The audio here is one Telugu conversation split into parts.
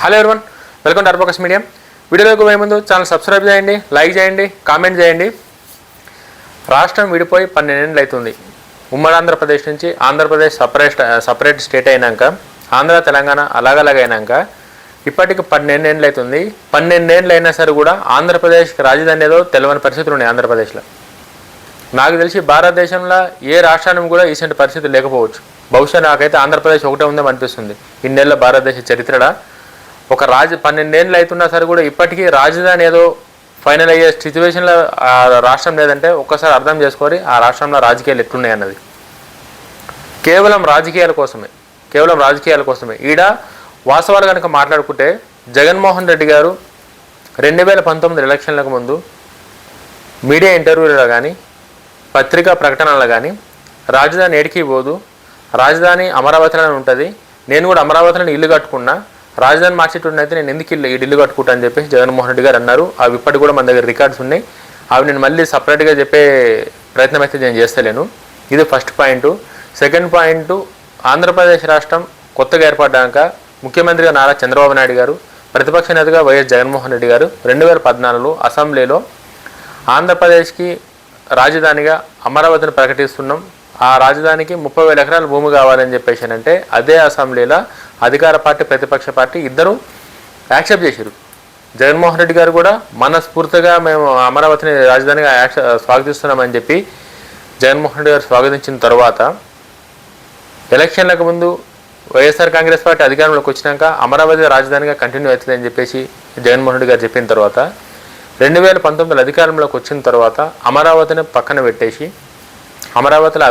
Hello everyone, welcome to Arbakas media. వీడియోలోకి పోయే ముందు ఛానల్ సబ్స్క్రైబ్ చేయండి, లైక్ చేయండి, కామెంట్ చేయండి. రాష్ట్రం విడిపోయి 12 ఏళ్ళు అవుతుంది. ఉమ్మడి ఆంధ్రప్రదేశ్ నుంచి ఆంధ్రప్రదేశ్ సపరేట్ స్టేట్ అయినాక ఆంధ్ర తెలంగాణ అలాగలాగైనాక ఇప్పటికి 12 ఏళ్ళు అవుతుంది. 12 ఏళ్ళు అయినా సరే కూడా ఆంధ్రప్రదేశ్కి రాజధాని ఏదో తెలియని పరిస్థితులు ఉన్నాయి ఆంధ్రప్రదేశ్లో. నాకు తెలిసి భారతదేశంలో ఏ రాష్ట్రానికి కూడా ఈసంటి పరిస్థితులు లేకపోవచ్చు. బహుశా నాకైతే ఆంధ్రప్రదేశ్ ఒకటే ఉందేమో అనిపిస్తుంది. ఇన్నేళ్ళ భారతదేశ చరిత్రలో ఒక 12 ఏళ్ళు అవుతున్నా సరే కూడా ఇప్పటికీ రాజధాని ఏదో ఫైనల్ అయ్యే సిచ్యువేషన్లో ఆ రాష్ట్రం లేదంటే ఒక్కసారి అర్థం చేసుకొని ఆ రాష్ట్రంలో రాజకీయాలు ఎట్లున్నాయి అన్నది. కేవలం రాజకీయాల కోసమే ఈడ వాస్తవాలు కనుక మాట్లాడుకుంటే జగన్మోహన్ రెడ్డి గారు 2019 ఎలక్షన్లకు ముందు మీడియా ఇంటర్వ్యూలలో కానీ పత్రికా ప్రకటనలో కానీ రాజధాని ఏడికి పోదు, రాజధాని అమరావతిలోనే ఉంటుంది, నేను కూడా అమరావతిలో ఇల్లు కట్టుకున్నా, రాజధాని మార్చేటోడినైతే నేను ఎందుకు ఇల్లు కట్టుకుంటా అని చెప్పేసి జగన్మోహన్ రెడ్డి గారు అన్నారు. అవి ఇప్పటికి కూడా మన దగ్గర రికార్డ్స్ ఉన్నాయి. అవి నేను మళ్ళీ సపరేట్గా చెప్పే ప్రయత్నం అయితే నేను చేస్తలేను. ఇది first point. Second point, Andhra Pradesh రాష్ట్రం కొత్తగా ఏర్పడ్డాక ముఖ్యమంత్రిగా నారా చంద్రబాబు నాయుడు గారు, ప్రతిపక్ష నేతగా వైఎస్ జగన్మోహన్ రెడ్డి గారు 2014లో అసెంబ్లీలో ఆంధ్రప్రదేశ్కి రాజధానిగా అమరావతిని ప్రకటిస్తున్నాం, ఆ రాజధానికి 30,000 ఎకరాల భూమి కావాలని చెప్పేసి అంటే అదే అసెంబ్లీలో అధికార పార్టీ ప్రతిపక్ష పార్టీ ఇద్దరు యాక్సెప్ట్ చేశారు. జగన్మోహన్ రెడ్డి గారు కూడా మనస్ఫూర్తిగా మేము అమరావతిని రాజధానిగా స్వాగతిస్తున్నామని చెప్పి జగన్మోహన్ రెడ్డి గారు స్వాగతించిన తర్వాత ఎలక్షన్లకు ముందు వైఎస్ఆర్ కాంగ్రెస్ పార్టీ అధికారంలోకి వచ్చినాక అమరావతి రాజధానిగా కంటిన్యూ అవుతుందని చెప్పేసి జగన్మోహన్ రెడ్డి గారు చెప్పిన తర్వాత 2019 అధికారంలోకి వచ్చిన తర్వాత అమరావతిని పక్కన పెట్టేసి అమరావతిలో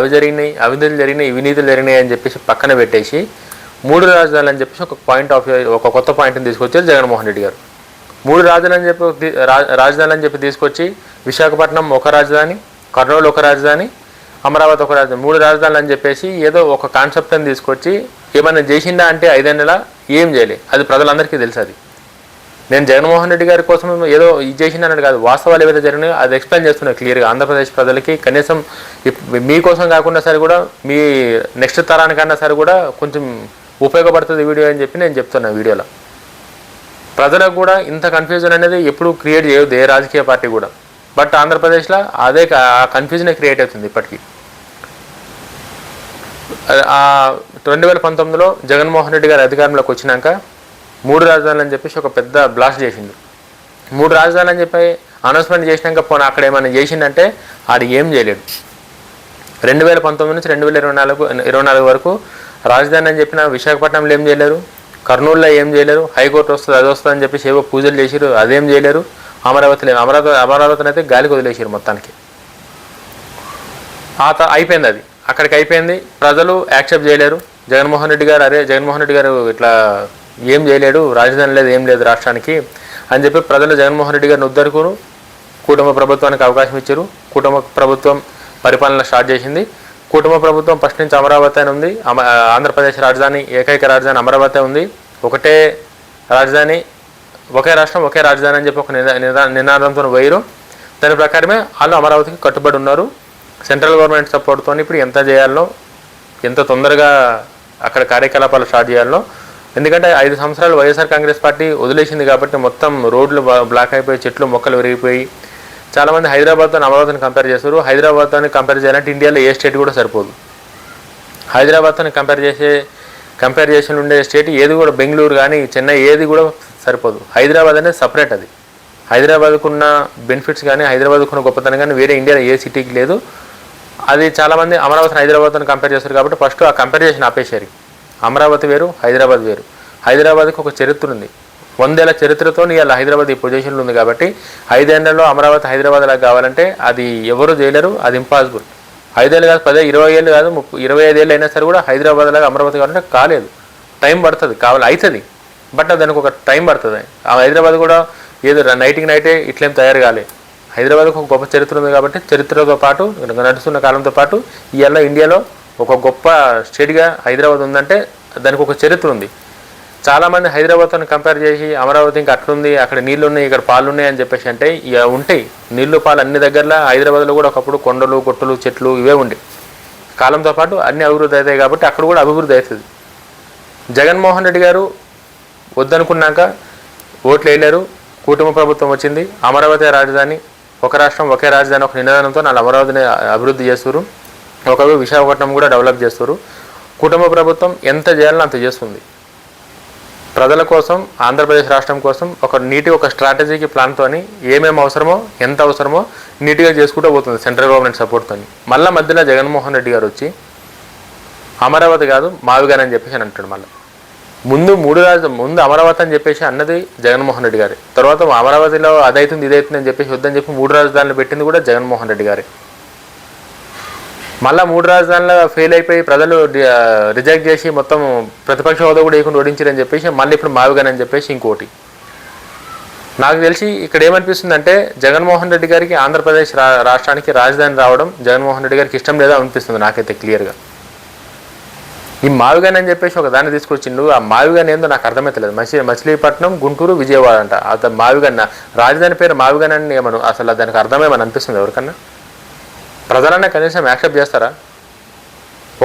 అవినీతులు జరిగినాయి అని చెప్పేసి పక్కన పెట్టేసి 3 రాజధానులు అని చెప్పేసి ఒక కొత్త పాయింట్ని తీసుకొచ్చారు జగన్మోహన్ రెడ్డి గారు. 3 రాజధానులు అని చెప్పి తీసుకొచ్చి విశాఖపట్నం ఒక రాజధాని, కర్నూలు ఒక రాజధాని, అమరావతి ఒక రాజధాని, 3 రాజధానులు అని చెప్పేసి ఏదో ఒక కాన్సెప్ట్ని తీసుకొచ్చి ఏమైనా చేసిందా అంటే 5 ఏళ్ళ ఏం చేయలే. అది ప్రజలందరికీ తెలుసు. అది నేను జగన్మోహన్ రెడ్డి గారి కోసం ఏదో ఇది చేసిందన్నట్టు కాదు, వాస్తవాలు ఏవైతే జరిగినాయో అది ఎక్స్ప్లెయిన్ చేస్తున్నాయి క్లియర్గా ఆంధ్రప్రదేశ్ ప్రజలకి. కనీసం మీకోసం కాకుండా సరే కూడా మీ నెక్స్ట్ తరానికన్నా సరే కూడా కొంచెం ఉపయోగపడుతుంది వీడియో అని చెప్పి నేను చెప్తున్నా వీడియోలో. ప్రజలకు కూడా ఇంత కన్ఫ్యూజన్ అనేది ఎప్పుడు క్రియేట్ చేయొద్దు ఏ రాజకీయ పార్టీ కూడా. బట్ ఆంధ్రప్రదేశ్లో అదే ఆ కన్ఫ్యూజనే క్రియేట్ అవుతుంది ఇప్పటికీ. 2019లో జగన్మోహన్ రెడ్డి గారు అధికారంలోకి వచ్చినాక 3 రాజధానులు అని చెప్పేసి ఒక పెద్ద బ్లాస్ట్ చేసిండు. 3 రాజధానులు అని చెప్పి అనౌన్స్మెంట్ చేసినాక పోనీ అక్కడ ఏమైనా చేసిందంటే ఆడు ఏం చేయలేడు. 2019 నుంచి 2024 వరకు రాజధాని అని చెప్పిన విశాఖపట్నంలో ఏం చేయలేరు, కర్నూలులో ఏం చేయలేరు, హైకోర్టు వస్తుంది అది వస్తుంది అని చెప్పేసి ఏవో పూజలు చేసిరు, అదేం చేయలేరు. అమరావతిని అయితే గాలికి వదిలేసారు మొత్తానికి. అయిపోయింది, అది అక్కడికి అయిపోయింది. ప్రజలు యాక్సెప్ట్ చేయలేరు. జగన్మోహన్ రెడ్డి గారు ఇట్లా ఏం చేయలేడు, రాజధాని లేదు ఏం లేదు రాష్ట్రానికి అని చెప్పి ప్రజలు జగన్మోహన్ రెడ్డి గారిని ఉద్దరుకును కుటుంబ ప్రభుత్వానికి అవకాశం ఇచ్చారు. కుటుంబ ప్రభుత్వం పరిపాలన స్టార్ట్ చేసింది. కుటుంబ ప్రభుత్వం ఫస్ట్ నుంచి అమరావతి అని ఉంది. ఆంధ్రప్రదేశ్ రాజధాని ఏకైక రాజధాని అమరావతి ఉంది. ఒకటే రాజధాని, ఒకే రాష్ట్రం ఒకే రాజధాని అని చెప్పి ఒక నినాదంతో పోయారు. దాని ప్రకారమే వాళ్ళు అమరావతికి కట్టుబడి ఉన్నారు. సెంట్రల్ గవర్నమెంట్ సపోర్ట్తో ఇప్పుడు ఎంత చేయాలనో, ఎంత తొందరగా అక్కడ కార్యకలాపాలు స్టార్ట్ చేయాలనో. ఎందుకంటే 5 సంవత్సరాలు వైఎస్ఆర్ కాంగ్రెస్ పార్టీ వదిలేసింది కాబట్టి మొత్తం రోడ్లు బ్లాక్ అయిపోయి, చెట్లు మొక్కలు విరిగిపోయి, చాలామంది హైదరాబాద్తో అమరావతిని కంపేర్ చేస్తారు. హైదరాబాద్తో కంపేర్ చేయాలంటే ఇండియాలో ఏ స్టేట్ కూడా సరిపోదు. హైదరాబాద్తో కంపేర్ చేసి ఉండే స్టేట్ ఏది కూడా, బెంగళూరు కానీ చెన్నై ఏది కూడా సరిపోదు. హైదరాబాద్ అనేది సపరేట్. అది హైదరాబాద్కు ఉన్న బెనిఫిట్స్ కానీ హైదరాబాద్కు ఉన్న గొప్పతనం కానీ వేరే ఇండియాలో ఏ సిటీకి లేదు. అది చాలామంది అమరావతిని హైదరాబాద్తో కంపేర్ చేస్తారు కాబట్టి ఫస్ట్ ఆ కంపేర్ చేసి ఆపేశారు. అమరావతి వేరు, హైదరాబాద్ వేరు. హైదరాబాద్కి ఒక చరిత్ర ఉంది, 100 ఏళ్ల చరిత్రతో ఇవాళ హైదరాబాద్ ఈ పొజిషన్లో ఉంది కాబట్టి 5 ఏళ్లలో అమరావతి హైదరాబాద్ లాగా కావాలంటే అది ఎవరు చేయలేరు, అది ఇంపాసిబుల్. 5 ఏళ్ళు కాదు, 10, 20 ఏళ్ళు కాదు, 25 ఏళ్ళు అయినా సరే కూడా హైదరాబాద్ లాగా అమరావతి కావాలంటే కాలేదు. టైం పడుతుంది, అవుతుంది, బట్ దానికి ఒక టైం పడుతుంది. ఆ హైదరాబాద్ కూడా ఏదో నైట్కి నైటే ఇట్లేం తయారు కాలేదు. హైదరాబాద్కు ఒక గొప్ప చరిత్ర ఉంది కాబట్టి చరిత్రతో పాటు నడుస్తున్న కాలంతో పాటు ఇవాళ ఇండియాలో ఒక గొప్ప స్టేట్గా హైదరాబాద్ ఉందంటే దానికి ఒక చరిత్ర ఉంది. చాలామంది హైదరాబాద్తో కంపేర్ చేసి అమరావతి ఇంకా అట్లుంది, అక్కడ నీళ్ళు ఉన్నాయి, ఇక్కడ పాలు ఉన్నాయి అని చెప్పేసి అంటే ఇక ఉంటాయి. నీళ్ళు పాలు అన్ని దగ్గరలో. హైదరాబాద్లో కూడా ఒకప్పుడు కొండలు గొట్టలు చెట్లు ఇవే ఉండే. కాలంతో పాటు అన్ని అభివృద్ధి అవుతాయి కాబట్టి అక్కడ కూడా అభివృద్ధి అవుతుంది. జగన్మోహన్ రెడ్డి గారు వద్దనుకున్నాక ఓట్లు వేయలేరు. కూటమి ప్రభుత్వం వచ్చింది. అమరావతి రాజధాని, ఒక రాష్ట్రం ఒకే రాజధాని ఒక నినాదంతో వాళ్ళు అమరావతిని అభివృద్ధి చేస్తారు. ఒకవేళ విశాఖపట్నం కూడా డెవలప్ చేస్తారు. కుటుంబ ప్రభుత్వం ఎంత చేయాలో అంత చేస్తుంది. ప్రజల కోసం, ఆంధ్రప్రదేశ్ రాష్ట్రం కోసం ఒక స్ట్రాటజిక్ ప్లాన్తో ఏమేమి అవసరమో, ఎంత అవసరమో నీట్గా చేసుకుంటూ పోతుంది సెంట్రల్ గవర్నమెంట్ సపోర్ట్తో. మళ్ళీ మధ్యలో జగన్మోహన్ రెడ్డి గారు వచ్చి అమరావతి కాదు మావిగాని అని చెప్పేసి అని అంటాడు. మళ్ళీ ముందు అమరావతి అని చెప్పేసి అన్నది జగన్మోహన్ రెడ్డి గారి. తర్వాత అమరావతిలో అదైతుంది ఇదైతుంది అని చెప్పేసి వద్దని చెప్పి 3 రాజధానులు పెట్టింది కూడా జగన్మోహన్ రెడ్డి గారి. మళ్ళీ 3 రాజధానులు ఫెయిల్ అయిపోయి ప్రజలు రిజెక్ట్ చేసి మొత్తం ప్రతిపక్ష హోదా కూడా వేయకుండా ఓడించారని చెప్పేసి మళ్ళీ ఇప్పుడు మావిగాని అని చెప్పేసి ఇంకోటి. నాకు తెలిసి ఇక్కడ ఏమనిపిస్తుందంటే జగన్మోహన్ రెడ్డి గారికి ఆంధ్రప్రదేశ్ రాష్ట్రానికి రాజధాని రావడం జగన్మోహన్ రెడ్డి గారికి ఇష్టం లేదా అనిపిస్తుంది నాకైతే క్లియర్గా. ఈ మావిగాని అని చెప్పేసి ఒక దాన్ని తీసుకొచ్చిండు. ఆ మావిగాని ఏందో నాకు అర్థమవుతలేదు. మచిలీపట్నం, గుంటూరు, విజయవాడ అంట. అతను మావిగాని రాజధాని పేరు మావిగాని అని ఏమను అసలు దానికి అర్థమేమని అనిపిస్తుంది ఎవరికన్నా? ప్రజలన్నా కనీసం యాక్సెప్ట్ చేస్తారా?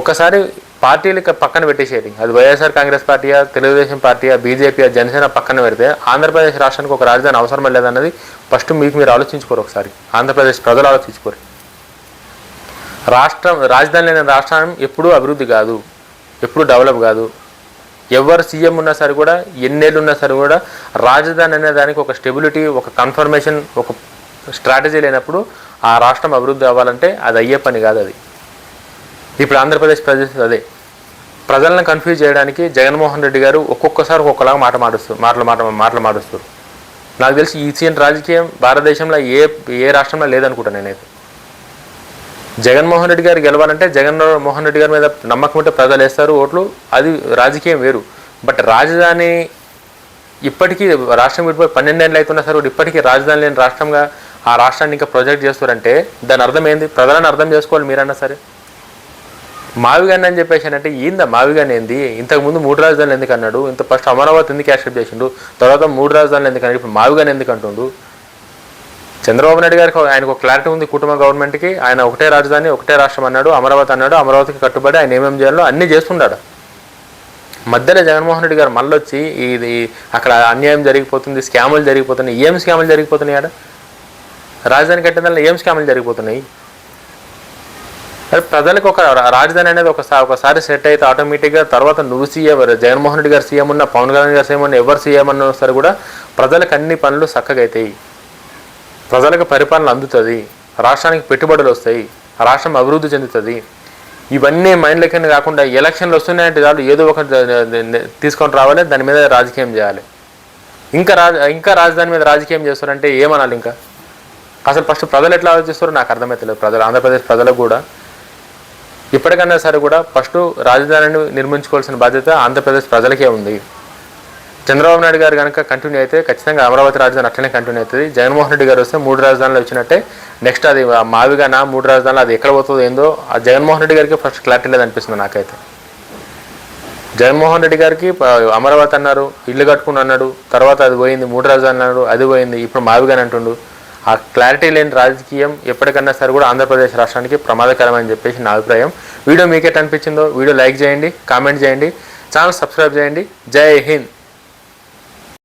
ఒక్కసారి పార్టీలకి పక్కన పెట్టేసేది. అది వైఎస్ఆర్ కాంగ్రెస్ పార్టీయా, తెలుగుదేశం పార్టీయా, బీజేపీ, జనసేన పక్కన పెడితే ఆంధ్రప్రదేశ్ రాష్ట్రానికి ఒక రాజధాని అవసరం లేదన్నది ఫస్ట్ మీరు ఆలోచించుకోరు. ఒకసారి ఆంధ్రప్రదేశ్ ప్రజలు ఆలోచించుకోరు. రాజధాని లేని రాష్ట్రం ఎప్పుడూ అభివృద్ధి కాదు, ఎప్పుడు డెవలప్ కాదు. ఎవరు సీఎం ఉన్నా సరే కూడా, ఎన్నేళ్ళు ఉన్నా సరే కూడా రాజధాని అనే దానికి ఒక స్టెబిలిటీ, ఒక కన్ఫర్మేషన్, ఒక స్ట్రాటజీ లేనప్పుడు ఆ రాష్ట్రం అభివృద్ధి అవ్వాలంటే అది అయ్యే పని కాదు. అది ఇప్పుడు ఆంధ్రప్రదేశ్ పరిస్థితి అదే. ప్రజలను కన్ఫ్యూజ్ చేయడానికి జగన్మోహన్ రెడ్డి గారు ఒక్కొక్కసారి ఒక్కొక్కలాగా మాటలు మారుస్తారు. నాకు తెలిసి ఈసీఎన్ రాజకీయం భారతదేశంలో ఏ రాష్ట్రంలో లేదనుకుంటాను నేనైతే. జగన్మోహన్ రెడ్డి గారు గెలవాలంటే జగన్మోహన్ రెడ్డి గారి మీద నమ్మకం ఉంటే ప్రజలు వేస్తారు ఓట్లు, అది రాజకీయం వేరు. బట్ రాజధాని ఇప్పటికీ రాష్ట్రం విడిపోయి 12 ఏళ్ళు అవుతున్నా సరే ఇప్పటికీ రాజధాని లేని రాష్ట్రంగా ఆ రాష్ట్రాన్ని ఇంకా ప్రొజెక్ట్ చేస్తారంటే దాని అర్థం ఏంది? ప్రజలను అర్థం చేసుకోవాలి మీరన్నా సరే. మావిగాని అని చెప్పేసి అంటే ఏందా మావిగాని ఏంది? ఇంతకుముందు 3 రాజధానులు ఎందుకు అన్నాడు? ఇంత ఫస్ట్ అమరావతి ఎందుకు యాక్సెప్ట్ చేసిండు? తర్వాత 3 రాజధానులు ఎందుకు అన్నాడు? ఇప్పుడు మావిగాని ఎందుకు అంటుండు? చంద్రబాబు నాయుడు గారికి ఆయనకు ఒక క్లారిటీ ఉంది. కుటుంబ గవర్నమెంట్కి ఆయన ఒకటే రాజధాని ఒకటే రాష్ట్రం అన్నాడు, అమరావతి అన్నాడు. అమరావతికి కట్టుబడి ఆయన ఏమేమి చేయాలో అన్నీ చేస్తున్నాడు. మధ్యలో జగన్మోహన్ రెడ్డి గారు మళ్ళీ వచ్చి ఇది అక్కడ అన్యాయం జరిగిపోతుంది, స్కాములు జరిగిపోతున్నాయి. ఏం స్కాములు జరిగిపోతున్నాయి? ఆడ రాజధాని కట్టిన దానిలో ఏం స్కాములు జరిగిపోతున్నాయి? ప్రజలకు ఒక రాజధాని అనేది ఒకసారి సెట్ అయితే ఆటోమేటిక్గా తర్వాత నువ్వు సీఎం, జగన్మోహన్ రెడ్డి గారు సీఎం ఉన్నా, పవన్ కళ్యాణ్ గారు సీఎం ఉన్నా, ఎవరు సీఎం అన్నా సరే కూడా ప్రజలకు అన్ని పనులు చక్కగా అవుతాయి, ప్రజలకు పరిపాలన అందుతుంది, రాష్ట్రానికి పెట్టుబడులు వస్తాయి, రాష్ట్రం అభివృద్ధి చెందుతుంది. ఇవన్నీ మైండ్లకి కాకుండా ఎలక్షన్లు వస్తున్నాయంటే చాలు ఏదో ఒక తీసుకొని రావాలి, దాని మీద రాజకీయం చేయాలి. ఇంకా రాజధాని మీద రాజకీయం చేస్తారంటే ఏమనాలి? ఇంకా అసలు ఫస్ట్ ప్రజలు ఎట్లా ఆలోచిస్తారో నాకు అర్థమవుతలేదు. ఆంధ్రప్రదేశ్ ప్రజలకు కూడా ఇప్పటికన్నా సరే కూడా ఫస్ట్ రాజధానిని నిర్మించుకోవాల్సిన బాధ్యత ఆంధ్రప్రదేశ్ ప్రజలకే ఉంది. చంద్రబాబు నాయుడు గారు కనుక కంటిన్యూ అయితే ఖచ్చితంగా అమరావతి రాజధాని అట్లనే కంటిన్యూ అవుతుంది. జగన్మోహన్ రెడ్డి గారు వస్తే 3 రాజధానులు వచ్చినట్టే. నెక్స్ట్ అది మావిగానా 3 రాజధానులు అది ఎక్కడ పోతుందో ఏందో ఆ జగన్మోహన్ రెడ్డి గారికి ఫస్ట్ క్లారిటీ లేదనిపిస్తుంది నాకైతే. జగన్మోహన్ రెడ్డి గారికి అమరావతి అన్నారు, ఇల్లు కట్టుకుని అన్నాడు, తర్వాత అది పోయింది, 3 రాజధానులు అన్నాడు, అది పోయింది, ఇప్పుడు మావిగాని అంటుండు. ఆ క్లారిటీ లేని రాజకీయం ఎప్పటికన్నా సరే కూడా ఆంధ్రప్రదేశ్ రాష్ట్రానికి ప్రమాదకరమని చెప్పేసి నా అభిప్రాయం. వీడియో మీకెట్ అనిపించిందో వీడియో లైక్ చేయండి, కామెంట్ చేయండి, ఛానల్ సబ్స్క్రైబ్ చేయండి. జై హింద్.